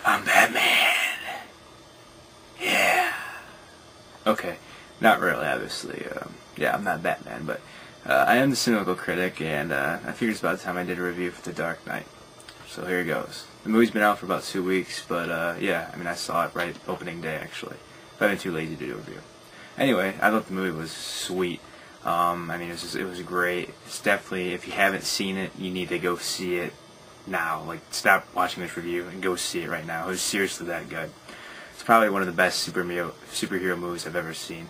I'm Batman. Yeah. Okay, not really, obviously. Yeah, I'm not Batman, but I am the Cynical Critic, and I figured it's about time I did a review for The Dark Knight. So here it goes. The movie's been out for about 2 weeks, but yeah, I mean, I saw it right opening day, actually. But I've been too lazy to do a review. Anyway, I thought the movie was sweet. I mean, it was great. It's definitely, if you haven't seen it, you need to go see it now. Like, stop watching this review and go see it right now. It was seriously that good. It's probably one of the best superhero movies I've ever seen.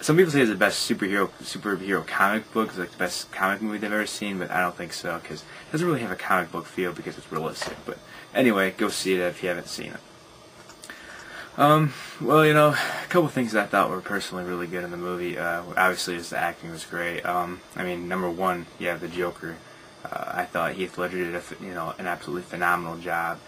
Some people say it's the best superhero comic book. It's like the best comic movie they've ever seen, but I don't think so, because it doesn't really have a comic book feel because it's realistic. But anyway, go see it if you haven't seen it. Well, you know, a couple things that I thought were personally really good in the movie. Obviously, the acting was great. I mean, number one, you have the Joker. I thought Heath Ledger did an absolutely phenomenal job.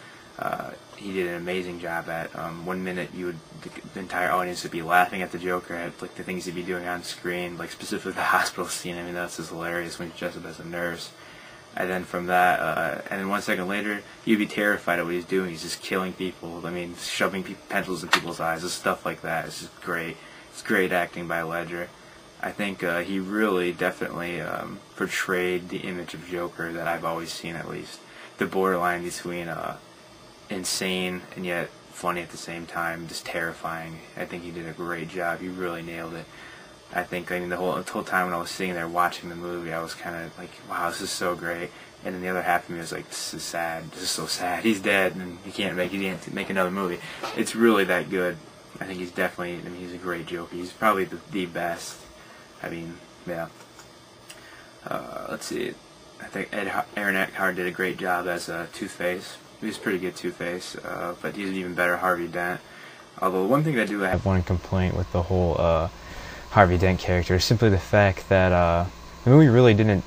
He did an amazing job at. 1 minute, the entire audience would be laughing at the Joker at like the things he'd be doing on screen, like specifically the hospital scene. I mean, that's just hilarious when he's dressed up as a nurse. And then from that, and then 1 second later, you'd be terrified at what he's doing. He's just killing people. I mean, shoving pencils in people's eyes, just stuff like that. It's just great. It's great acting by Ledger. I think he really definitely portrayed the image of Joker that I've always seen, at least. The borderline between insane and yet funny at the same time, just terrifying. I think he did a great job. He really nailed it. I mean, the whole time when I was sitting there watching the movie, I was kind of like, wow, this is so great. And then the other half of me was like, this is sad. This is so sad. He's dead, and he can't make another movie. It's really that good. I think he's definitely, I mean, he's a great Joker. He's probably the best. I mean, yeah. Let's see. I think Aaron Eckhart did a great job as Two-Face. He was pretty good Two-Face, but he's an even better Harvey Dent. Although one thing I do have one complaint with the whole Harvey Dent character is simply the fact that the movie really didn't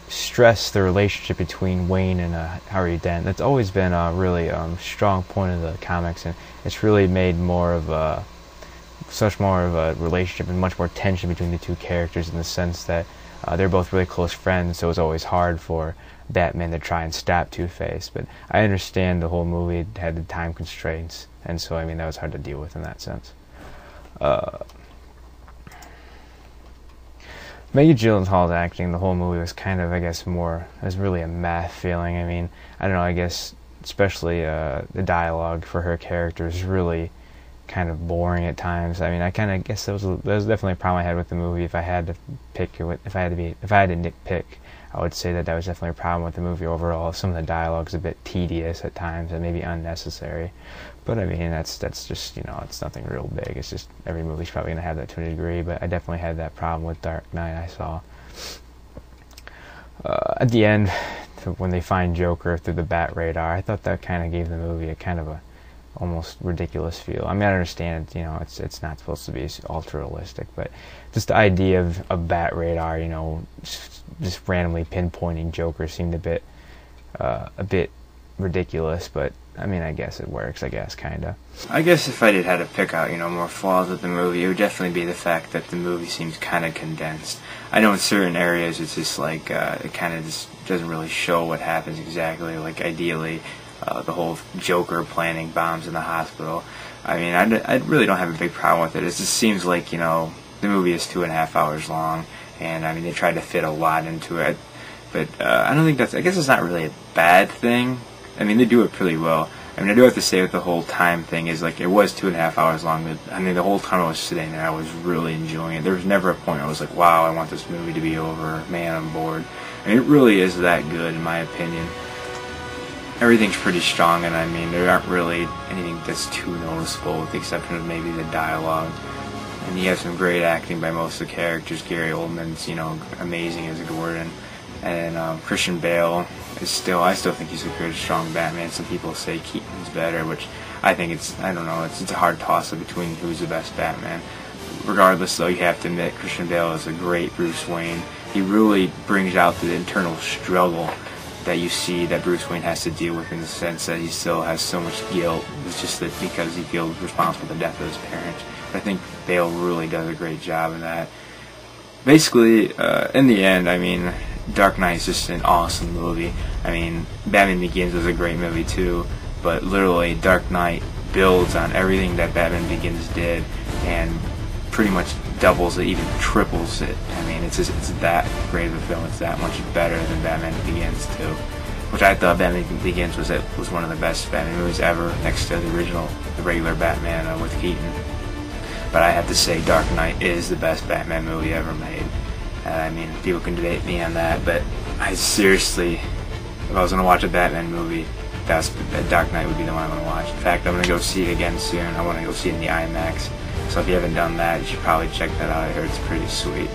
stress the relationship between Wayne and Harvey Dent. That's always been a really strong point of the comics, and it's really made more of a relationship and much more tension between the two characters, in the sense that they're both really close friends, so it's always hard for Batman to try and stop Two-Face. But I understand the whole movie had the time constraints, and so I mean that was hard to deal with in that sense. Maggie Gyllenhaal's acting, the whole movie was kind of, I guess, it was really a meh feeling. I mean, I don't know, I guess especially the dialogue for her character is really kind of boring at times. I mean, I kind of guess that was definitely a problem I had with the movie. If I had to nitpick, I would say that was definitely a problem with the movie overall. Some of the dialogue's a bit tedious at times and maybe unnecessary. But I mean, that's just, you know, it's nothing real big. It's just every movie's probably gonna have that to a degree. But I definitely had that problem with Dark Knight. I saw at the end when they find Joker through the bat radar. I thought that kind of gave the movie a kind of a almost ridiculous feel. I mean, I understand, you know, it's not supposed to be ultra realistic, but just the idea of a bat radar, you know, just randomly pinpointing Joker seemed a bit ridiculous. But I mean, I guess it works. I guess kinda. I guess if I did have to pick out, you know, more flaws with the movie, it would definitely be the fact that the movie seems kind of condensed. I know in certain areas it's just like it kind of just doesn't really show what happens exactly. Like ideally, the whole Joker planting bombs in the hospital. I mean, I really don't have a big problem with it. It just seems like, you know, the movie is 2.5 hours long, and I mean they tried to fit a lot into it. But I don't think I guess it's not really a bad thing. I mean, they do it pretty well. I mean, I do have to say with the whole time thing is, like, it was 2.5 hours long, but I mean, the whole time I was sitting there, I was really enjoying it. There was never a point where I was like, wow, I want this movie to be over. Man, I'm bored. I mean, it really is that good, in my opinion. Everything's pretty strong, and I mean, there aren't really anything that's too noticeable, with the exception of maybe the dialogue. And you have some great acting by most of the characters. Gary Oldman's, you know, amazing as Gordon. And Christian Bale I still think he's a good, strong Batman. Some people say Keaton's better, which I think I don't know, it's a hard toss-up between who's the best Batman. Regardless, though, you have to admit Christian Bale is a great Bruce Wayne. He really brings out the internal struggle that you see that Bruce Wayne has to deal with, in the sense that he still has so much guilt. It's just that because he feels responsible for the death of his parents. But I think Bale really does a great job in that. Basically, in the end, I mean, Dark Knight is just an awesome movie. I mean, Batman Begins was a great movie too, but literally Dark Knight builds on everything that Batman Begins did and pretty much doubles it, even triples it. I mean, it's that great of a film. It's that much better than Batman Begins too, which I thought Batman Begins was one of the best Batman movies ever, next to the regular Batman with Keaton. But I have to say, Dark Knight is the best Batman movie ever made. I mean, people can debate me on that, but I seriously, if I was going to watch a Batman movie, Dark Knight would be the one I'm going to watch. In fact, I'm going to go see it again soon. I want to go see it in the IMAX. So if you haven't done that, you should probably check that out. I heard it's pretty sweet.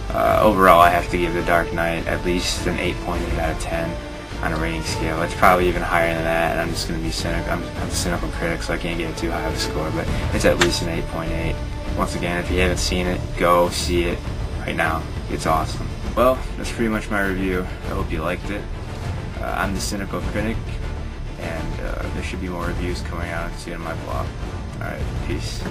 Overall, I have to give The Dark Knight at least an 8.8 out of 10 on a rating scale. It's probably even higher than that, and I'm just going to be cynical. I'm a cynical critic, so I can't give it too high of a score, but it's at least an 8.8. Once again, if you haven't seen it, go see it right now. It's awesome. Well, that's pretty much my review. I hope you liked it. I'm the Cynical Critic, and there should be more reviews coming out soon on my blog. Alright, peace.